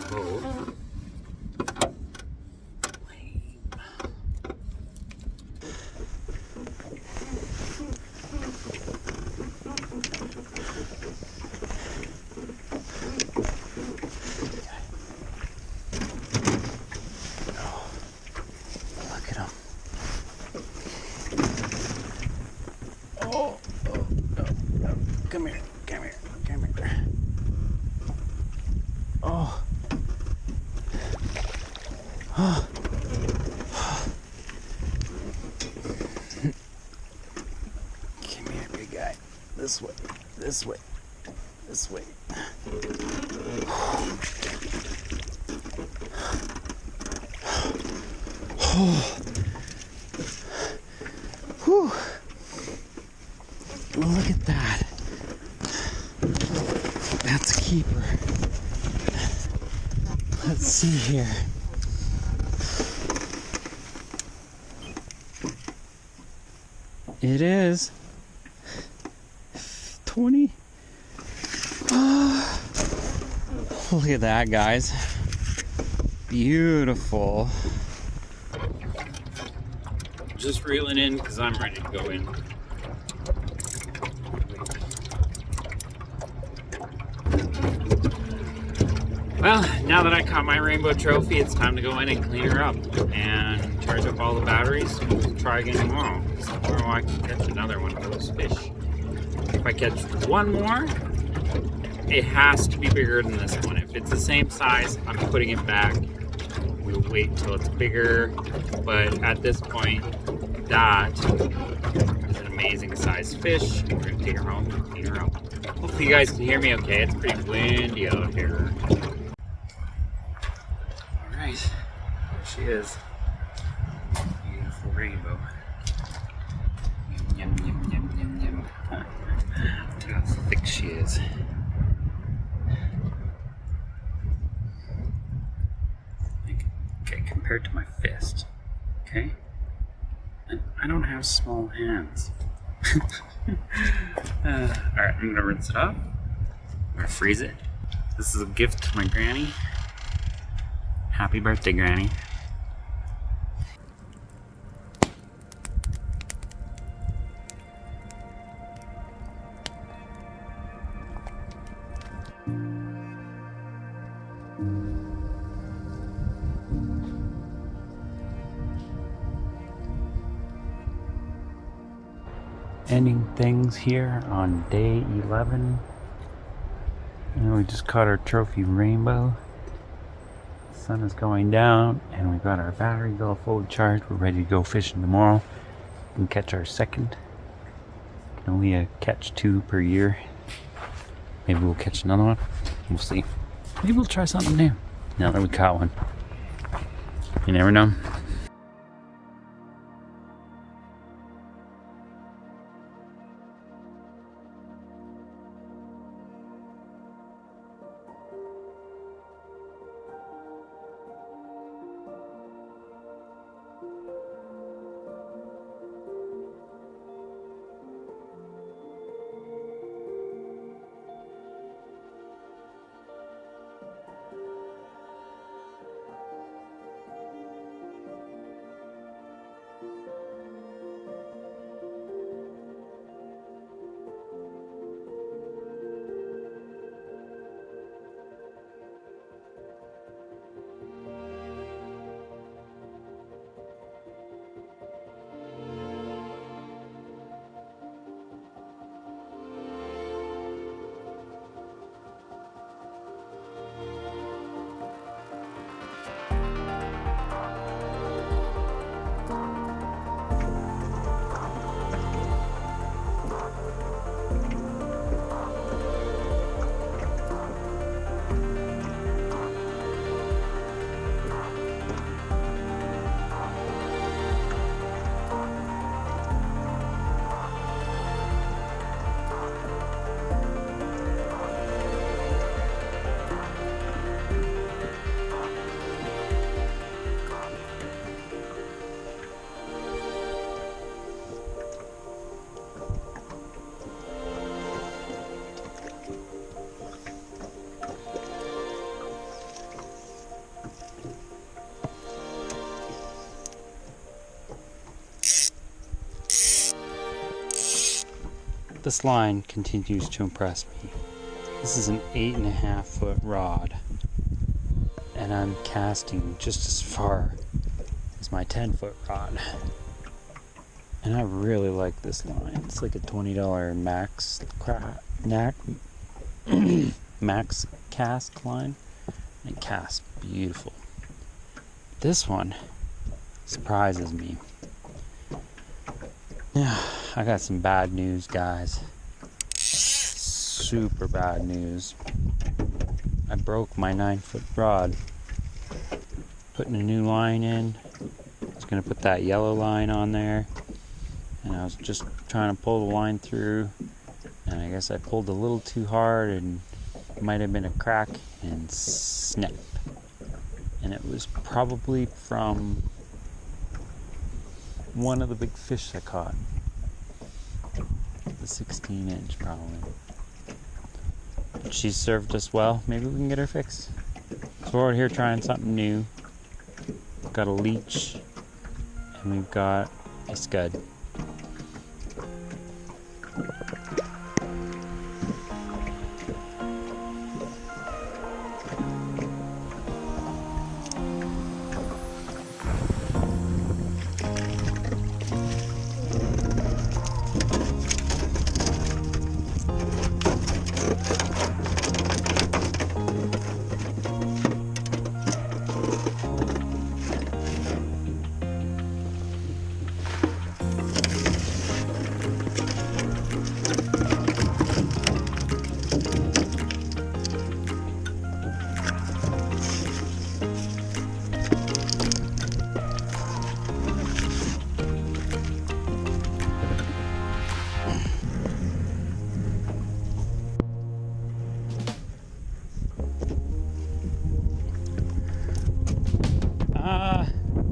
boat. Look at him. Oh, no. Come here. Oh. Oh. Come here, big guy. This way. Oh. Whew. Look at that. That's a keeper. Let's see here. It is 20. Oh, look at that, guys. Beautiful. Just reeling in because I'm ready to go in. Well, now that I caught my rainbow trophy, it's time to go in and clean her up and charge up all the batteries. We'll try again tomorrow. Tomorrow I can catch another one of those fish. If I catch one more, it has to be bigger than this one. If it's the same size, I'm putting it back. We'll wait until it's bigger. But at this point, that is an amazing sized fish. We're going to take her home and clean her up. Hopefully you guys can hear me okay. It's pretty windy out here. Alright, there she is. Beautiful rainbow. Yum, yum, yum, yum, yum. Look how thick she is. Okay, compared to my fist. Okay? And I don't have small hands. Alright, I'm gonna rinse it off. I'm gonna freeze it. This is a gift to my granny. Happy birthday, Granny. Ending things here on day 11. And we just caught our trophy rainbow. The sun is going down and we got our batteries all fully charged. We're ready to go fishing tomorrow and catch our second. Can only catch 2 per year. Maybe we'll catch another one. We'll see. Maybe we'll try something new now that we caught one. You never know. This line continues to impress me. This is an 8.5 foot rod, and I'm casting just as far as my 10-foot rod. And I really like this line. It's like a $20 max cast line. And it casts beautiful. This one surprises me. Yeah, I got some bad news, guys. Super bad news. I broke my 9-foot rod. Putting a new line in. I was gonna put that yellow line on there, and I was just trying to pull the line through, and I guess I pulled a little too hard, and it might have been a crack and snap. And it was probably from one of the big fish I caught. The 16-inch probably. But she served us well. Maybe we can get her fixed. So we're out here trying something new. We've got a leech, and we've got a scud.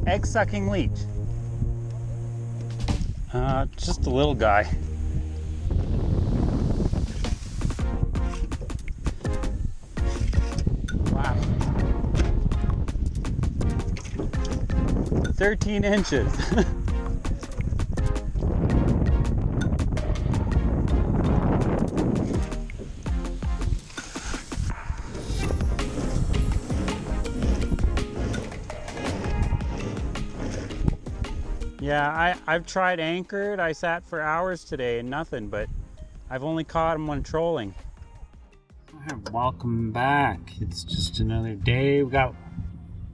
Egg-sucking leech. Just a little guy. Wow. 13 inches. Yeah, I've tried anchored. I sat for hours today and nothing, but I've only caught them when trolling. Welcome back. It's just another day. We got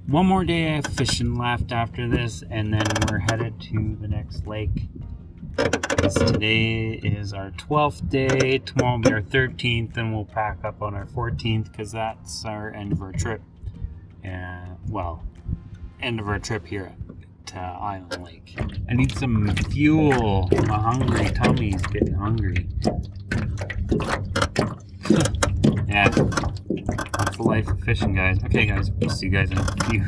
one more day of fishing left after this, and then we're headed to the next lake. Today is our 12th day. Tomorrow will be our 13th, and we'll pack up on our 14th because that's our end of our trip. Well, end of our trip here at Island Lake. I need some fuel. My hungry tummy's getting hungry. Yeah, that's the life of fishing, guys. Okay, guys, we'll see you guys in a few.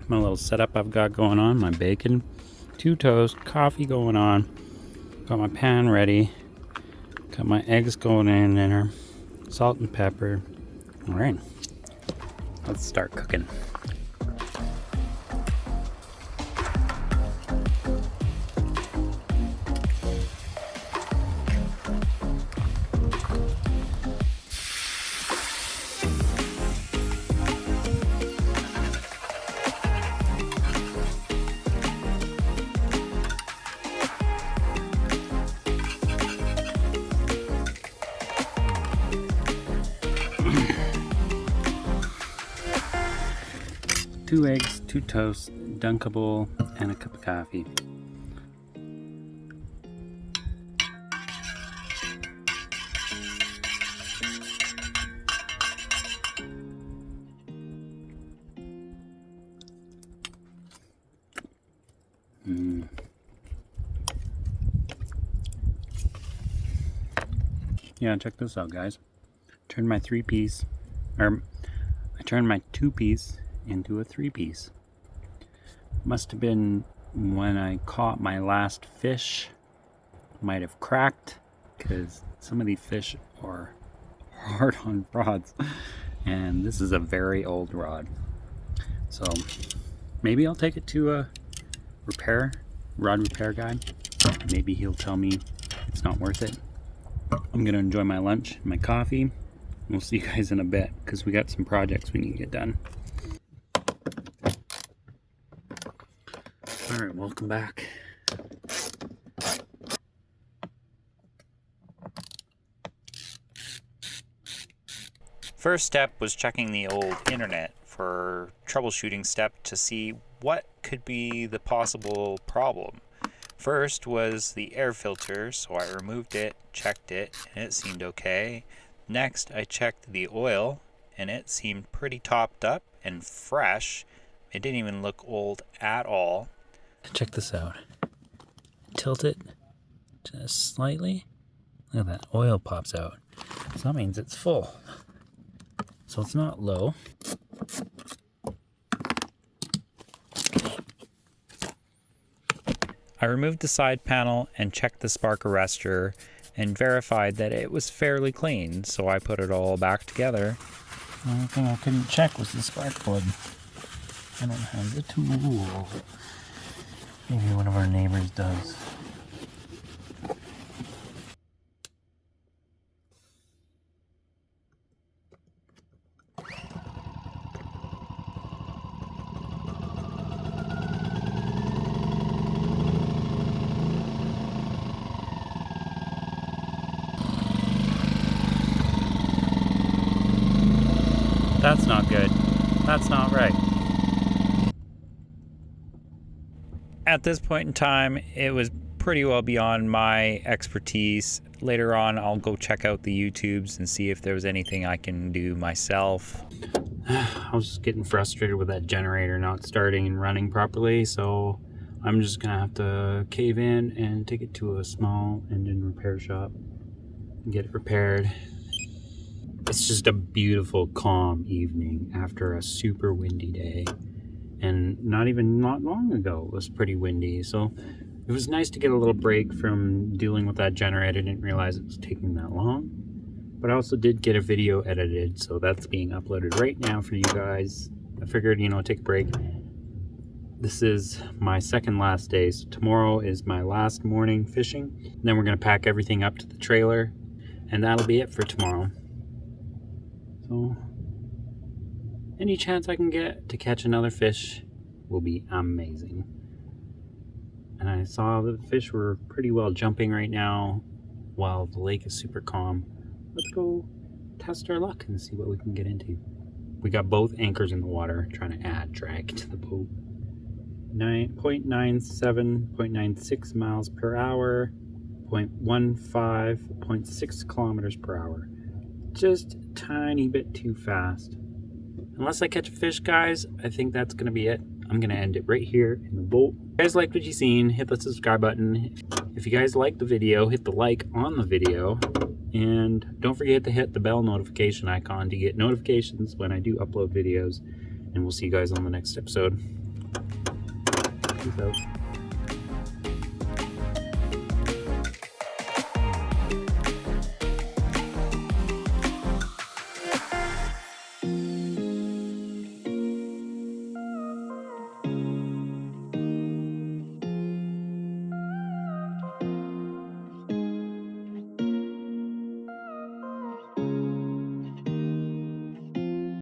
My little setup I've got going on, my bacon, 2 toast, coffee going on, got my pan ready, got my eggs going in there, salt and pepper. All right, let's start cooking. Two eggs, 2 toasts, dunkable, and a cup of coffee. Yeah, check this out, guys. Turned my 3-piece, or I turned my 2-piece into a 3-piece. Must have been when I caught my last fish. Might have cracked, because some of these fish are hard on rods, and this is a very old rod. So maybe I'll take it to a rod repair guy. Maybe he'll tell me it's not worth it. I'm gonna enjoy my lunch, my coffee. We'll see you guys in a bit, because we got some projects we need to get done. All right, welcome back. First step was checking the old internet for troubleshooting step to see what could be the possible problem. First was the air filter, so I removed it, checked it, and it seemed okay. Next, I checked the oil, and it seemed pretty topped up and fresh. It didn't even look old at all. Check this out. Tilt it just slightly. Look at that, oil pops out. So that means it's full. So it's not low. I removed the side panel and checked the spark arrestor and verified that it was fairly clean, so I put it all back together. The only thing I couldn't check was the spark plug. I don't have the tool. Maybe one of our neighbors does. That's not good. That's not right. At this point in time, it was pretty well beyond my expertise. Later on, I'll go check out the YouTubes and see if there was anything I can do myself. I was just getting frustrated with that generator not starting and running properly, so I'm just gonna have to cave in and take it to a small engine repair shop and get it repaired. It's just a beautiful, calm evening after a super windy day. And not long ago, it was pretty windy. So it was nice to get a little break from dealing with that generator. I didn't realize it was taking that long. But I also did get a video edited, so that's being uploaded right now for you guys. I figured, take a break. This is my second last day. So tomorrow is my last morning fishing. And then we're going to pack everything up to the trailer. And that'll be it for tomorrow. So, any chance I can get to catch another fish will be amazing. And I saw the fish were pretty well jumping right now while the lake is super calm. Let's go test our luck and see what we can get into. We got both anchors in the water, trying to add drag to the boat. 0.97, 0.96 miles per hour, 0.15, 0.6 kilometers per hour. Just a tiny bit too fast. Unless I catch a fish, guys, I think that's going to be it. I'm going to end it right here in the boat. If you guys liked what you seen, hit the subscribe button. If you guys liked the video, hit the like on the video. And don't forget to hit the bell notification icon to get notifications when I do upload videos. And we'll see you guys on the next episode. Peace out.